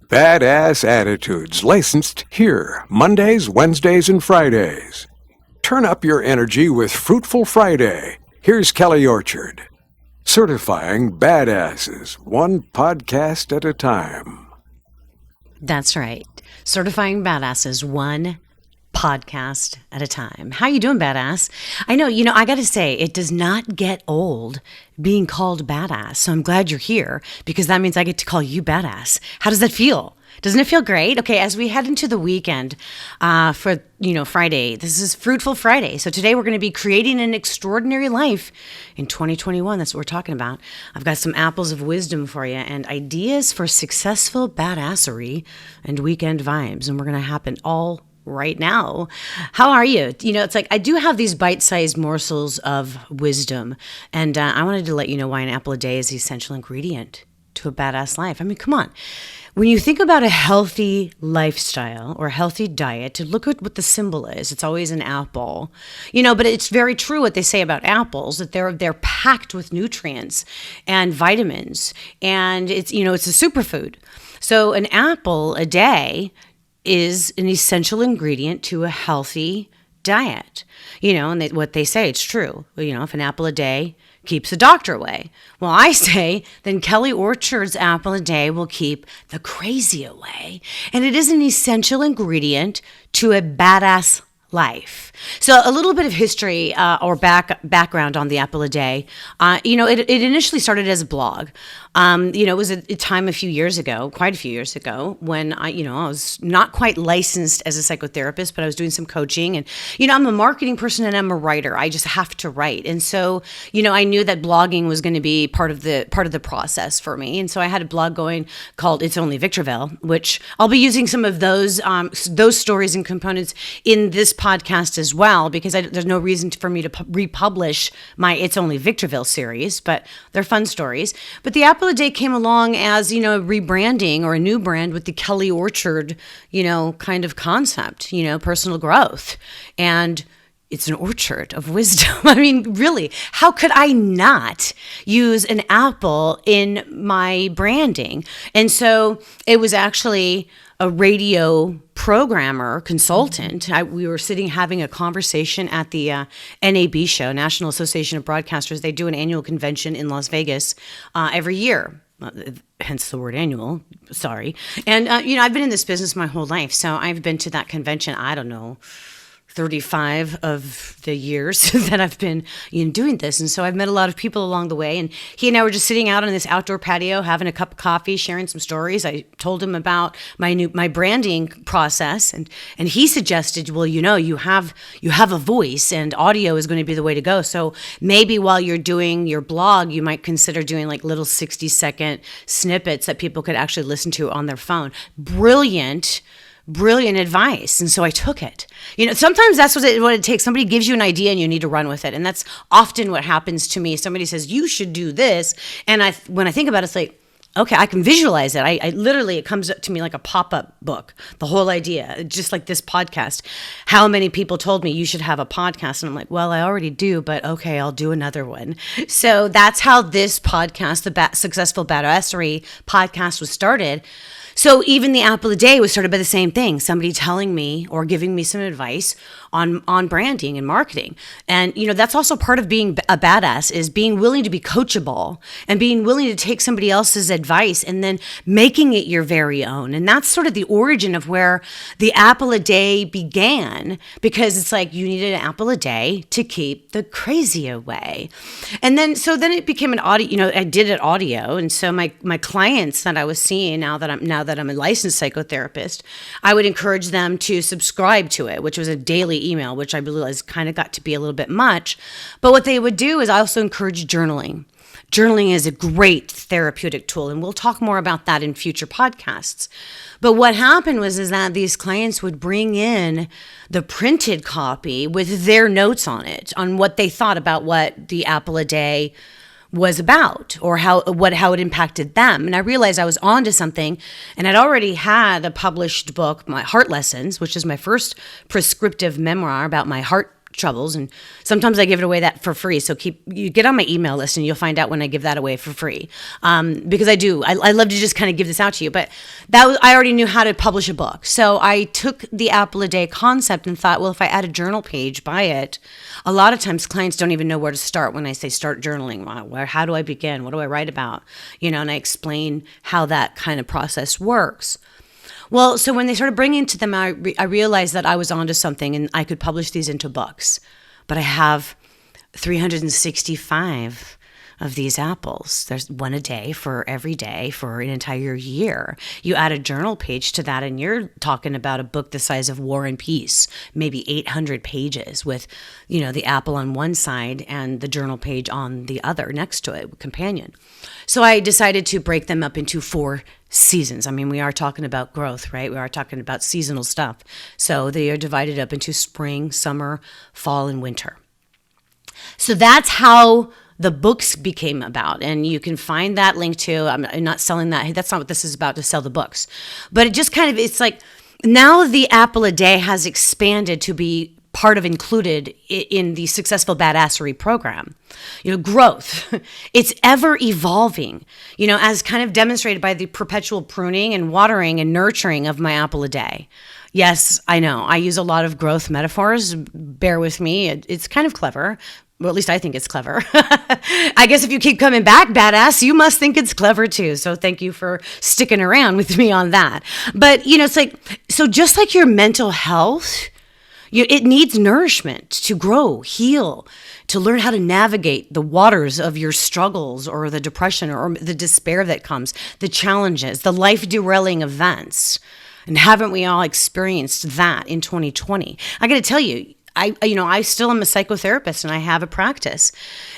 Badass Attitudes, licensed here, Mondays, Wednesdays, and Fridays. Turn up your energy with Fruitful Friday. Here's Kelly Orchard, certifying badasses, one podcast at a time. That's right. Certifying badasses, one podcast at a time. How you doing, badass? I know, I got to say, it does not get old being called badass. So I'm glad you're here because that means I get to call you badass. How does that feel? Doesn't it feel great? Okay, as we head into the weekend for, Friday, this is Fruitful Friday. So today we're going to be creating an extraordinary life in 2021. That's what we're talking about. I've got some apples of wisdom for you and ideas for successful badassery and weekend vibes. And we're going to happen all right now. How are you? It's like I do have these bite-sized morsels of wisdom. And I wanted to let you know why an apple a day is the essential ingredient to a badass life. I mean, come on. When you think about a healthy lifestyle or a healthy diet, to look at what the symbol is, it's always an apple. But it's very true what they say about apples, that they're packed with nutrients and vitamins, and it's a superfood. So an apple a day is an essential ingredient to a healthy diet. And what they say, it's true. If an apple a day keeps the doctor away. Well, I say then Kelly Orchard's apple a day will keep the crazy away. And it is an essential ingredient to a badass life. So a little bit of history or background on the apple a day. It initially started as a blog. It was a time quite a few years ago, when I was not quite licensed as a psychotherapist, but I was doing some coaching, and I'm a marketing person and I'm a writer. I just have to write, and so I knew that blogging was going to be part of the process for me, and so I had a blog going called "It's Only Victorville," which I'll be using some of those stories and components in this podcast as well, because there's no reason for me to republish my "It's Only Victorville" series, but they're fun stories. But the apple a day came along as, rebranding or a new brand with the Kelly Orchard, kind of concept, personal growth. And it's an orchard of wisdom. I mean, really, how could I not use an apple in my branding? And so it was actually a radio programmer, consultant. We were sitting having a conversation at the NAB show, National Association of Broadcasters. They do an annual convention in Las Vegas every year. Hence the word annual, sorry. And, I've been in this business my whole life. So I've been to that convention, I don't know, 35 of the years that I've been doing this. And so I've met a lot of people along the way. And he and I were just sitting out on this outdoor patio, having a cup of coffee, sharing some stories. I told him about my branding process. And he suggested, well, you have a voice and audio is going to be the way to go. So maybe while you're doing your blog, you might consider doing like little 60-second snippets that people could actually listen to on their phone. Brilliant advice. And so I took it. Sometimes that's what it takes. Somebody gives you an idea and you need to run with it. And that's often what happens to me. Somebody says, you should do this. And when I think about it, it's like, okay, I can visualize it. I literally, it comes up to me like a pop-up book, the whole idea, just like this podcast. How many people told me you should have a podcast? And I'm like, well, I already do, but okay, I'll do another one. So that's how this podcast, the Successful Badassery podcast, was started. So even the apple a day was started by the same thing, somebody telling me or giving me some advice on branding and marketing. And, that's also part of being a badass, is being willing to be coachable and being willing to take somebody else's advice and then making it your very own. And that's sort of the origin of where the apple a day began, because it's like you needed an apple a day to keep the crazy away. And then it became an audio, I did it audio. And so my clients that I was seeing now that I'm a licensed psychotherapist, I would encourage them to subscribe to it, which was a daily email, which I realized kind of got to be a little bit much. But what they would do is I also encourage journaling. Journaling is a great therapeutic tool, and we'll talk more about that in future podcasts. But what happened is that these clients would bring in the printed copy with their notes on it, on what they thought about what the apple a day was about, or how it impacted them. And I realized I was onto something, and I'd already had a published book, my Heart Lessons, which is my first prescriptive memoir about my heart troubles, and sometimes I give it away that for free. So you get on my email list and you'll find out when I give that away for free. Because I love to just kind of give this out to you, but I already knew how to publish a book. So I took the apple a day concept and thought, well, if I add a journal page by it, a lot of times clients don't even know where to start when I say start journaling. How do I begin? What do I write about? And I explain how that kind of process works. Well, so when they started bringing to them, I realized that I was onto something and I could publish these into books. But I have 365 of these apples. There's one a day for every day for an entire year. You add a journal page to that and you're talking about a book the size of War and Peace, maybe 800 pages with, the apple on one side and the journal page on the other next to it, companion. So I decided to break them up into 4 seasons. I mean, we are talking about growth, right? We are talking about seasonal stuff. So they are divided up into spring, summer, fall, and winter. So that's how the books became about. And you can find that link too. I'm not selling that. That's not what this is about, to sell the books. But it just kind of, it's like now the apple a day has expanded to be included in the Successful Badassery program. Growth, it's ever evolving, as kind of demonstrated by the perpetual pruning and watering and nurturing of my apple a day. Yes, I know. I use a lot of growth metaphors. Bear with me. It's kind of clever. Well, at least I think it's clever. I guess if you keep coming back, badass, you must think it's clever too. So thank you for sticking around with me on that. But, it's like, so just like your mental health, it needs nourishment to grow, heal, to learn how to navigate the waters of your struggles or the depression or the despair that comes, the challenges, the life derailing events. And haven't we all experienced that in 2020? I got to tell you, I still am a psychotherapist and I have a practice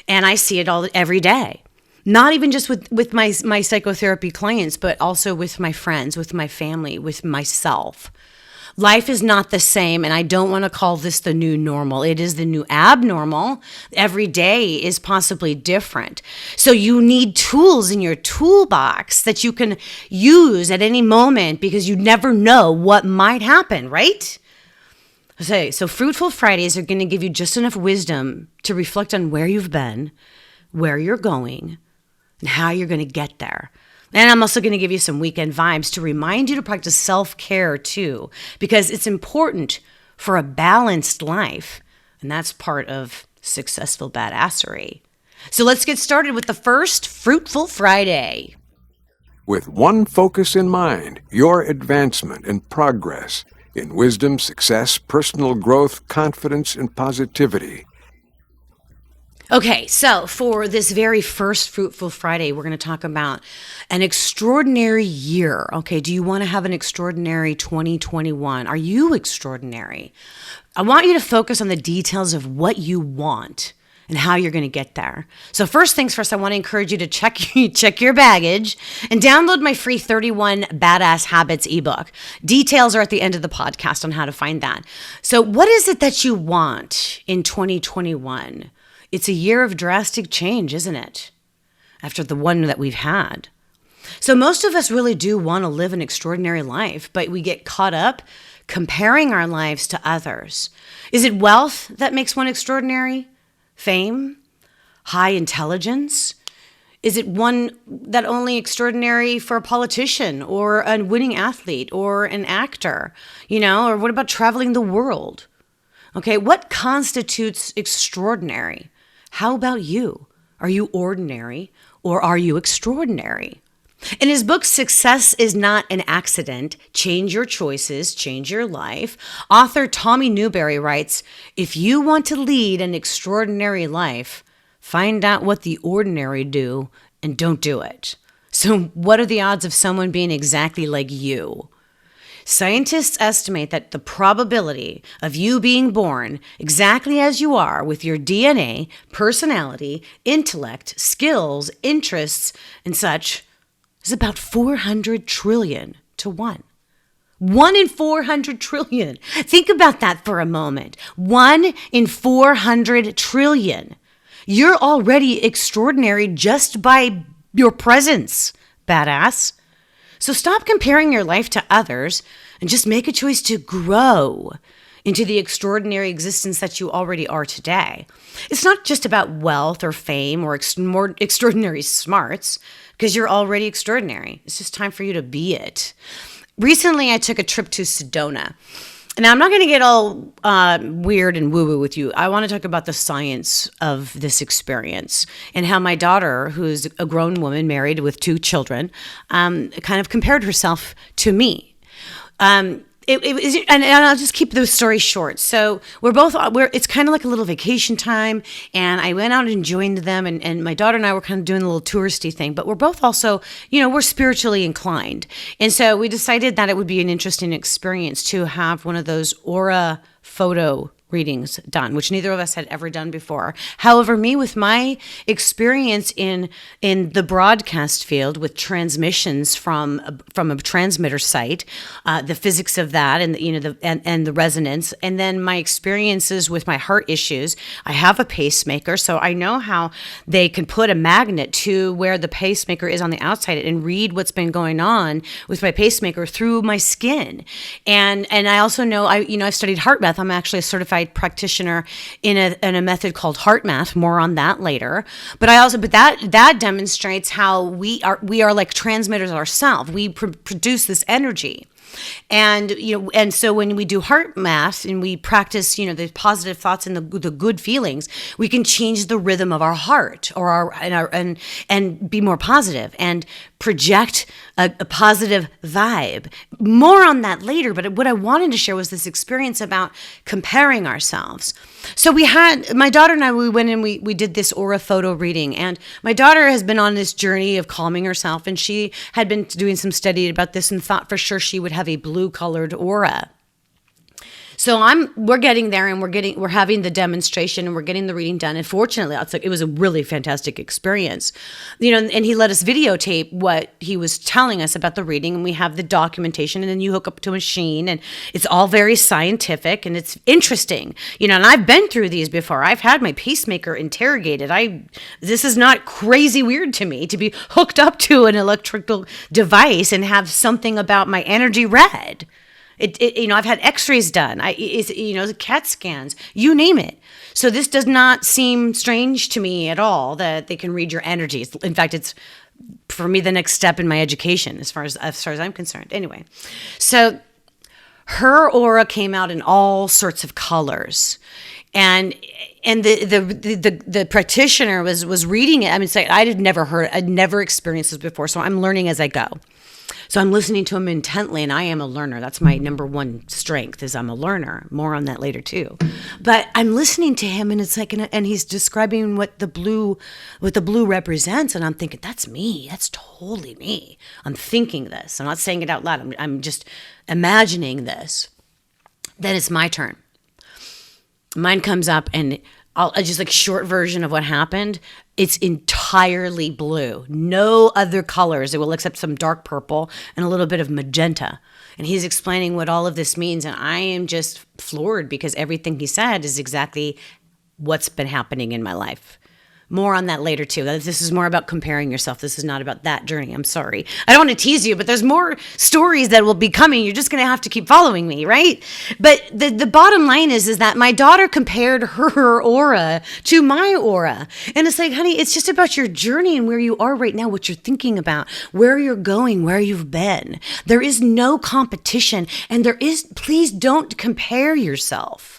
and I see it all every day. Not even just with my psychotherapy clients, but also with my friends, with my family, with myself. Life is not the same, and I don't want to call this the new normal. It is the new abnormal. Every day is possibly different. So you need tools in your toolbox that you can use at any moment because you never know what might happen, right? So Fruitful Fridays are going to give you just enough wisdom to reflect on where you've been, where you're going, and how you're going to get there. And I'm also going to give you some weekend vibes to remind you to practice self-care too, because it's important for a balanced life. And that's part of Successful Badassery. So let's get started with the first Fruitful Friday. With one focus in mind, your advancement and progress in wisdom, success, personal growth, confidence, and positivity. Okay, so for this very first Fruitful Friday, we're going to talk about an extraordinary year. Okay, do you want to have an extraordinary 2021? Are you extraordinary? I want you to focus on the details of what you want and how you're going to get there. So first things first, I want to encourage you to check your baggage and download my free 31 Badass Habits ebook. Details are at the end of the podcast on how to find that. So what is it that you want in 2021? It's a year of drastic change, isn't it? After the one that we've had. So most of us really do want to live an extraordinary life, but we get caught up comparing our lives to others. Is it wealth that makes one extraordinary? Fame? High intelligence? Is it one that only extraordinary for a politician or a winning athlete or an actor? Or what about traveling the world? Okay, what constitutes extraordinary? How about you? Are you ordinary or are you extraordinary? In his book, Success is Not an Accident, Change Your Choices, Change Your Life, author Tommy Newberry writes, if you want to lead an extraordinary life, find out what the ordinary do and don't do it. So what are the odds of someone being exactly like you? Scientists estimate that the probability of you being born exactly as you are with your DNA, personality, intellect, skills, interests, and such is about 400 trillion to 1. 1 in 400 trillion. Think about that for a moment. 1 in 400 trillion. You're already extraordinary just by your presence, badass. So stop comparing your life to others and just make a choice to grow into the extraordinary existence that you already are today. It's not just about wealth or fame or more extraordinary smarts, because you're already extraordinary. It's just time for you to be it. Recently, I took a trip to Sedona. Now, I'm not going to get all weird and woo-woo with you. I want to talk about the science of this experience and how my daughter, who's a grown woman married with 2 children, kind of compared herself to me. And I'll just keep the story short. So it's kind of like a little vacation time, and I went out and joined them, and my daughter and I were kind of doing a little touristy thing, but we're both also, we're spiritually inclined. And so we decided that it would be an interesting experience to have one of those aura photo readings done, which neither of us had ever done before. However, me, with my experience in the broadcast field with transmissions from a transmitter site, the physics of that, and and the resonance, and then my experiences with my heart issues. I have a pacemaker, so I know how they can put a magnet to where the pacemaker is on the outside and read what's been going on with my pacemaker through my skin. And I also know I've studied heart math. I'm actually a certified practitioner in a method called heart math. More on that later. But that demonstrates how we are like transmitters ourselves. We produce this energy. And so when we do heart math and we practice the positive thoughts and the good feelings, we can change the rhythm of our heart and be more positive and project a positive vibe. More on that later, but what I wanted to share was this experience about comparing ourselves. So my daughter and I, we went and we did this aura photo reading, and my daughter has been on this journey of calming herself, and she had been doing some study about this and thought for sure she would have a blue colored aura. So we're getting there, and we're having the demonstration, and we're getting the reading done. And fortunately, it was a really fantastic experience, and he let us videotape what he was telling us about the reading, and we have the documentation, and then you hook up to a machine, and it's all very scientific, and it's interesting, and I've been through these before. I've had my pacemaker interrogated. This is not crazy weird to me to be hooked up to an electrical device and have something about my energy read. I've had x-rays done, CAT scans, you name it. So this does not seem strange to me at all that they can read your energy. In fact, it's, for me, the next step in my education as far as I'm concerned. Anyway, so her aura came out in all sorts of colors. And the practitioner was reading it. I mean, I'd never experienced this before, so I'm learning as I go. So I'm listening to him intently, and I am a learner. That's my number one strength, is I'm a learner. More on that later too. But I'm listening to him, and it's like, and he's describing what the blue represents, and I'm thinking, that's me. That's totally me. I'm thinking this. I'm not saying it out loud. I'm just imagining this. Then it's my turn. Mine comes up, and I'll just like short version of what happened. It's entirely blue. No other colors. It will accept some dark purple and a little bit of magenta. And he's explaining what all of this means. And I am just floored because everything he said is exactly what's been happening in my life. More on that later too. This is more about comparing yourself. This is not about that journey. I'm sorry. I don't want to tease you, but there's more stories that will be coming. You're just going to have to keep following me, right? But the bottom line is that my daughter compared her aura to my aura. And it's like, honey, it's just about your journey and where you are right now, what you're thinking about, where you're going, where you've been. There is no competition, and please don't compare yourself.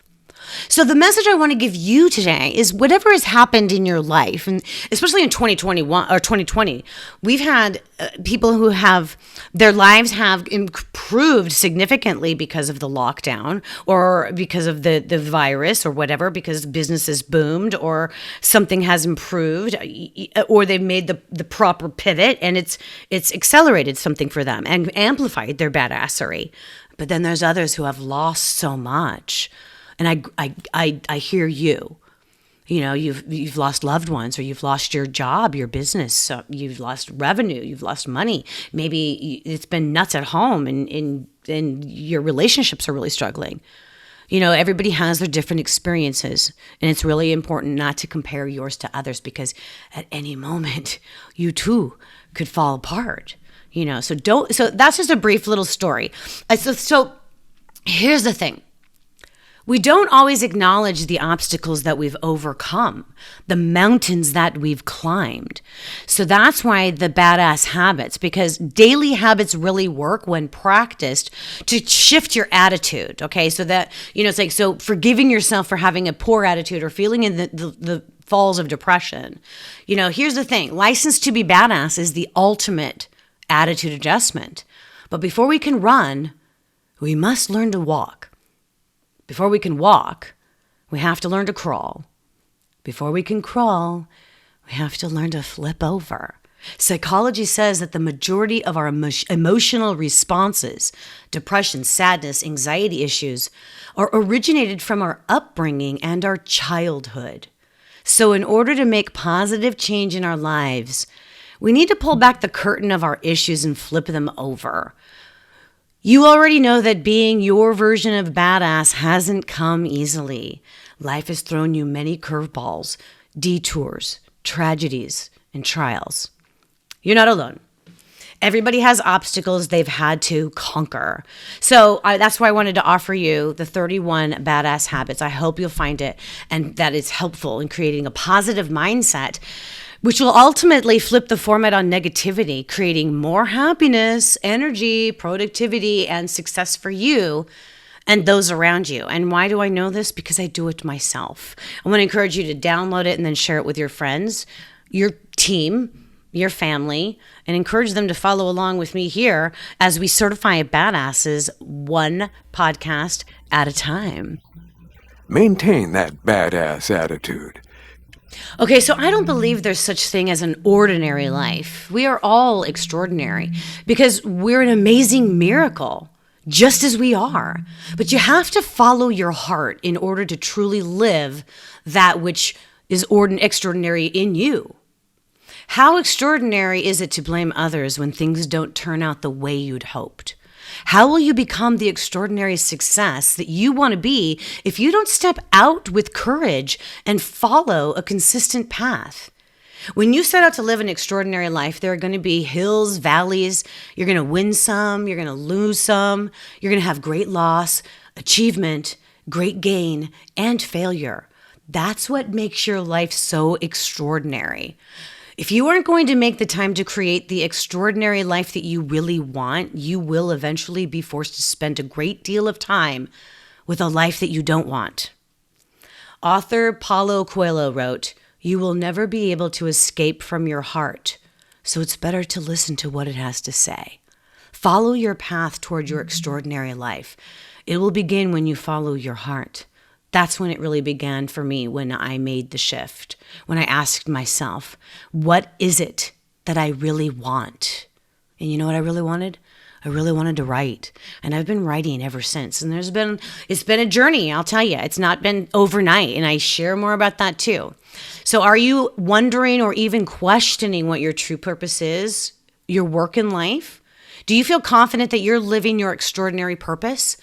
So the message I want to give you today is whatever has happened in your life, and especially in 2021 or 2020, we've had people who have their lives have improved significantly because of the lockdown or because of the virus or whatever, because businesses boomed or something has improved or they've made the proper pivot and it's accelerated something for them and amplified their badassery. But then there's others who have lost so much. And I hear you. You've lost loved ones, or you've lost your job, your business. So you've lost revenue, you've lost money. Maybe it's been nuts at home, and your relationships are really struggling. Everybody has their different experiences, and it's really important not to compare yours to others, because at any moment you too could fall apart. So that's just a brief little story. So here's the thing. We don't always acknowledge the obstacles that we've overcome, the mountains that we've climbed. So that's why the badass habits, because daily habits really work when practiced to shift your attitude. Okay. So that, it's like, so forgiving yourself for having a poor attitude or feeling in the falls of depression. Here's the thing. License to be badass is the ultimate attitude adjustment. But before we can run, we must learn to walk. Before we can walk, we have to learn to crawl. Before we can crawl, we have to learn to flip over. Psychology says that the majority of our emotional responses, depression, sadness, anxiety issues, are originated from our upbringing and our childhood. So in order to make positive change in our lives, we need to pull back the curtain of our issues and flip them over. You already know that being your version of badass hasn't come easily. Life has thrown you many curveballs, detours, tragedies, and trials. You're not alone. Everybody has obstacles they've had to conquer. So that's why I wanted to offer you the 31 badass habits. I hope you'll find it and that it's helpful in creating a positive mindset, which will ultimately flip the format on negativity, creating more happiness, energy, productivity, and success for you and those around you. And why do I know this? Because I do it myself. I want to encourage you to download it and then share it with your friends, your team, your family, and encourage them to follow along with me here as we certify badasses one podcast at a time. Maintain that badass attitude. Okay, so I don't believe there's such thing as an ordinary life. We are all extraordinary because we're an amazing miracle, just as we are. But you have to follow your heart in order to truly live that which is extraordinary in you. How extraordinary is it to blame others when things don't turn out the way you'd hoped? How will you become the extraordinary success that you want to be if you don't step out with courage and follow a consistent path? When you set out to live an extraordinary life, there are going to be hills, valleys. You're going to win some, you're going to lose some. You're going to have great loss, achievement, great gain, and failure. That's what makes your life so extraordinary. If you aren't going to make the time to create the extraordinary life that you really want, you will eventually be forced to spend a great deal of time with a life that you don't want. Author Paulo Coelho wrote, "You will never be able to escape from your heart, so it's better to listen to what it has to say. Follow your path toward your extraordinary life. It will begin when you follow your heart." That's when it really began for me, when I made the shift, when I asked myself, what is it that I really want? And you know what I really wanted? I really wanted to write. And I've been writing ever since. And it's been a journey, I'll tell you. It's not been overnight. And I share more about that too. So are you wondering or even questioning what your true purpose is, your work in life? Do you feel confident that you're living your extraordinary purpose?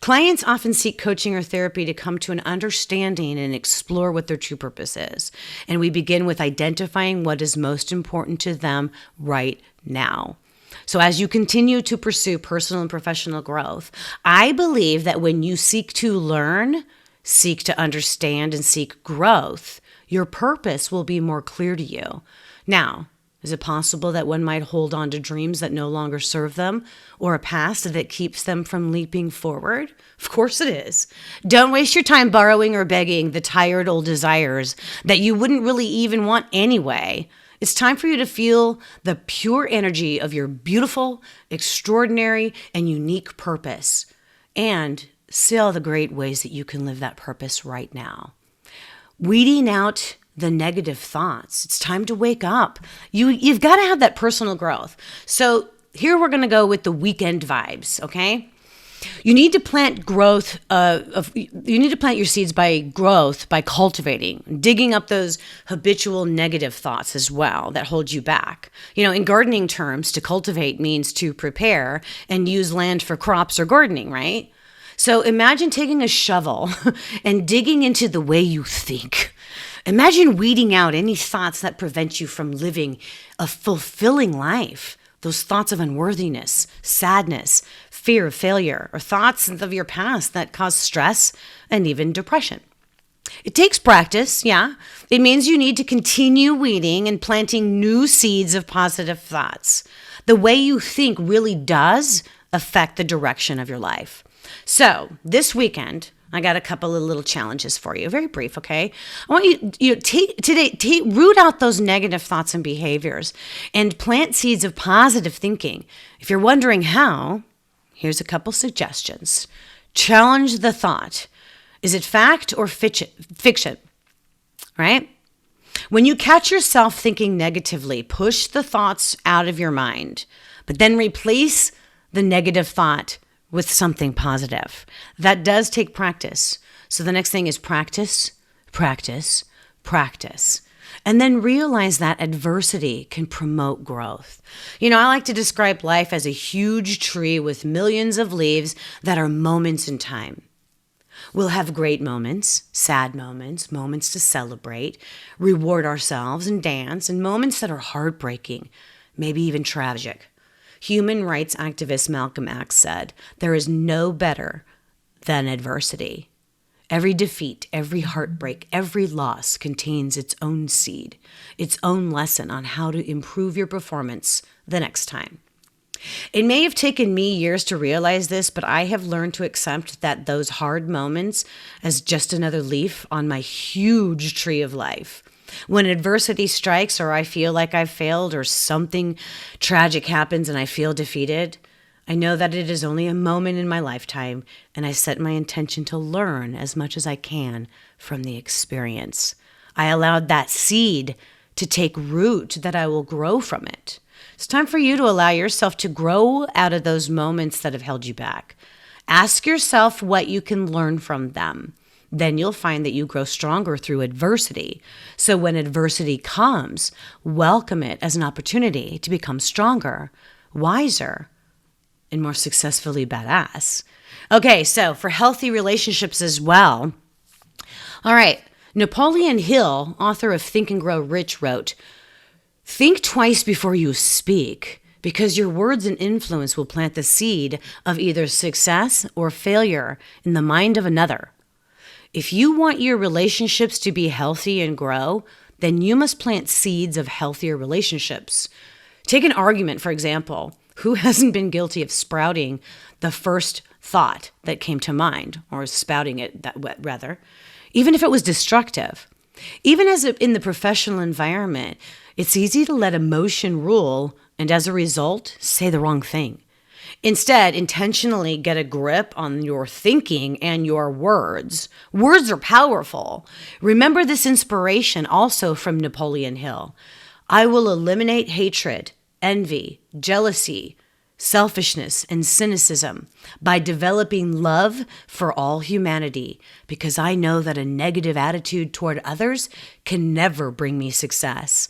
Clients often seek coaching or therapy to come to an understanding and explore what their true purpose is. And we begin with identifying what is most important to them right now. So as you continue to pursue personal and professional growth, I believe that when you seek to learn, seek to understand, and seek growth, your purpose will be more clear to you. Now, is it possible that one might hold on to dreams that no longer serve them, or a past that keeps them from leaping forward? Of course it is. Don't waste your time borrowing or begging the tired old desires that you wouldn't really even want anyway. It's time for you to feel the pure energy of your beautiful, extraordinary, and unique purpose, and see all the great ways that you can live that purpose right now. Weeding out the negative thoughts. It's time to wake up. You've got to have that personal growth. So here we're going to go with the weekend vibes, okay? You need to plant growth you need to plant your seeds by growth, by cultivating, digging up those habitual negative thoughts as well that hold you back. In gardening terms, to cultivate means to prepare and use land for crops or gardening, right? So imagine taking a shovel and digging into the way you think. Imagine weeding out any thoughts that prevent you from living a fulfilling life. Those thoughts of unworthiness, sadness, fear of failure, or thoughts of your past that cause stress and even depression. It takes practice, yeah. It means you need to continue weeding and planting new seeds of positive thoughts. The way you think really does affect the direction of your life. So this weekend, I got a couple of little challenges for you. Very brief, okay? I want you to root out those negative thoughts and behaviors and plant seeds of positive thinking. If you're wondering how, here's a couple suggestions. Challenge the thought. Is it fact or fiction? Right? When you catch yourself thinking negatively, push the thoughts out of your mind, but then replace the negative thought with something positive. That does take practice. So the next thing is practice, practice, practice. And then realize that adversity can promote growth. I like to describe life as a huge tree with millions of leaves that are moments in time. We'll have great moments, sad moments, moments to celebrate, reward ourselves and dance, and moments that are heartbreaking, maybe even tragic. Human rights activist Malcolm X said, "There is no better than adversity. Every defeat, every heartbreak, every loss contains its own seed, its own lesson on how to improve your performance the next time." It may have taken me years to realize this, but I have learned to accept that those hard moments as just another leaf on my huge tree of life. When adversity strikes, or I feel like I've failed, or something tragic happens and I feel defeated, I know that it is only a moment in my lifetime, and I set my intention to learn as much as I can from the experience. I allowed that seed to take root, that I will grow from it. It's time for you to allow yourself to grow out of those moments that have held you back. Ask yourself what you can learn from them. Then you'll find that you grow stronger through adversity. So when adversity comes, welcome it as an opportunity to become stronger, wiser, and more successfully badass. Okay, so for healthy relationships as well. All right, Napoleon Hill, author of Think and Grow Rich, wrote, "Think twice before you speak, because your words and influence will plant the seed of either success or failure in the mind of another. If you want your relationships to be healthy and grow, then you must plant seeds of healthier relationships." Take an argument, for example. Who hasn't been guilty of sprouting the first thought that came to mind, or spouting it, rather, even if it was destructive? Even as in the professional environment, it's easy to let emotion rule and as a result, say the wrong thing. Instead, intentionally get a grip on your thinking and your words. Words are powerful. Remember this inspiration also from Napoleon Hill. "I will eliminate hatred, envy, jealousy, selfishness, and cynicism by developing love for all humanity, because I know that a negative attitude toward others can never bring me success.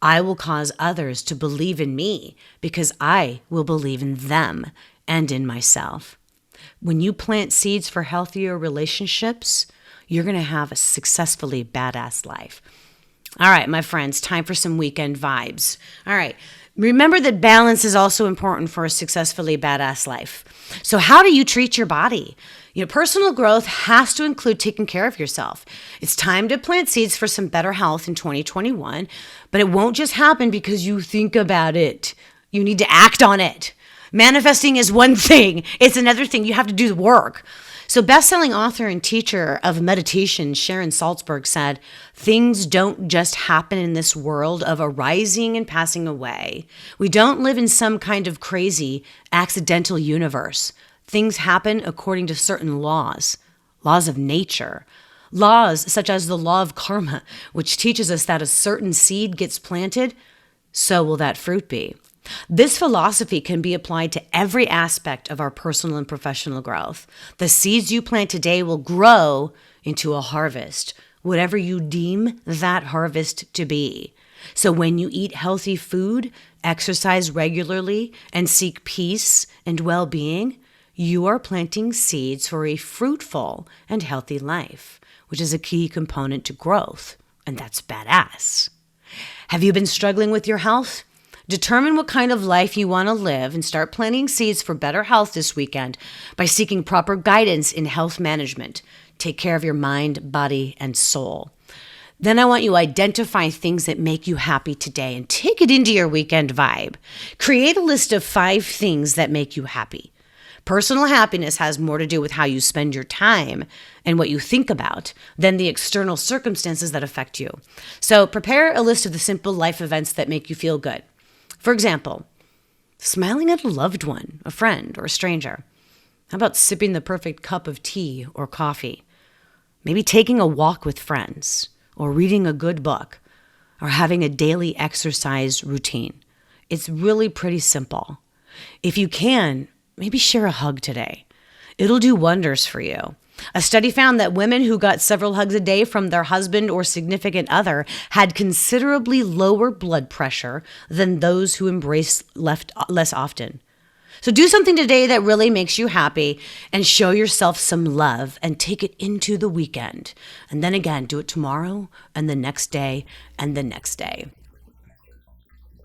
I will cause others to believe in me because I will believe in them and in myself." When you plant seeds for healthier relationships, you're going to have a successfully badass life. All right, my friends, time for some weekend vibes. All right. Remember that balance is also important for a successfully badass life. So how do you treat your body? Personal growth has to include taking care of yourself. It's time to plant seeds for some better health in 2021, but it won't just happen because you think about it. You need to act on it. Manifesting is one thing. It's another thing. You have to do the work. So best-selling author and teacher of meditation, Sharon Salzberg, said, "Things don't just happen in this world of arising and passing away. We don't live in some kind of crazy, accidental universe. Things happen according to certain laws of nature. Laws such as the law of karma, which teaches us that a certain seed gets planted, so will that fruit be." This philosophy can be applied to every aspect of our personal and professional growth. The seeds you plant today will grow into a harvest, whatever you deem that harvest to be. So when you eat healthy food, exercise regularly, and seek peace and well-being, you are planting seeds for a fruitful and healthy life, which is a key component to growth, and that's badass. Have you been struggling with your health? Determine what kind of life you want to live and start planting seeds for better health this weekend by seeking proper guidance in health management. Take care of your mind, body, and soul. Then I want you to identify things that make you happy today and take it into your weekend vibe. Create a list of 5 things that make you happy. Personal happiness has more to do with how you spend your time and what you think about than the external circumstances that affect you. So prepare a list of the simple life events that make you feel good. For example, smiling at a loved one, a friend, or a stranger. How about sipping the perfect cup of tea or coffee? Maybe taking a walk with friends, or reading a good book, or having a daily exercise routine. It's really pretty simple. If you can, maybe share a hug today. It'll do wonders for you. A study found that women who got several hugs a day from their husband or significant other had considerably lower blood pressure than those who embraced less often. So do something today that really makes you happy and show yourself some love and take it into the weekend. And then again, do it tomorrow and the next day and the next day.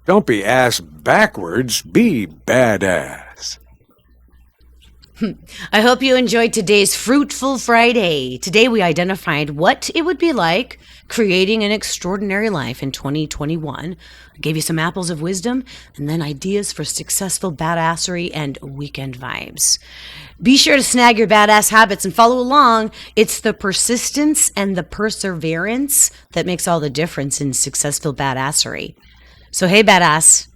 Don't be ass backwards, be badass. I hope you enjoyed today's Fruitful Friday. Today we identified what it would be like creating an extraordinary life in 2021. I gave you some apples of wisdom and then ideas for successful badassery and weekend vibes. Be sure to snag your badass habits and follow along. It's the persistence and the perseverance that makes all the difference in successful badassery. So hey, badass,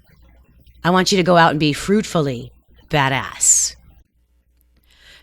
I want you to go out and be fruitfully badass.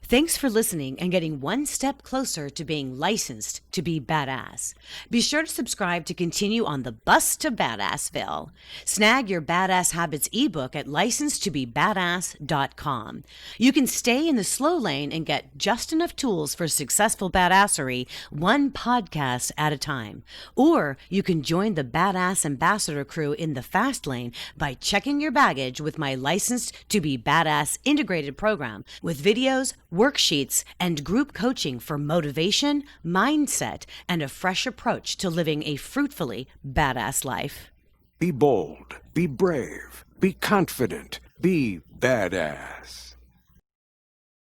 Thanks for listening and getting one step closer to being licensed to be badass. Be sure to subscribe to continue on the bus to Badassville. Snag your Badass Habits ebook at licensedtobebadass.com. You can stay in the slow lane and get just enough tools for successful badassery, one podcast at a time. Or you can join the Badass Ambassador crew in the fast lane by checking your baggage with my Licensed to Be Badass integrated program with videos, worksheets, and group coaching for motivation, mindset, and a fresh approach to living a fruitfully badass life. Be bold, be brave, be confident, be badass.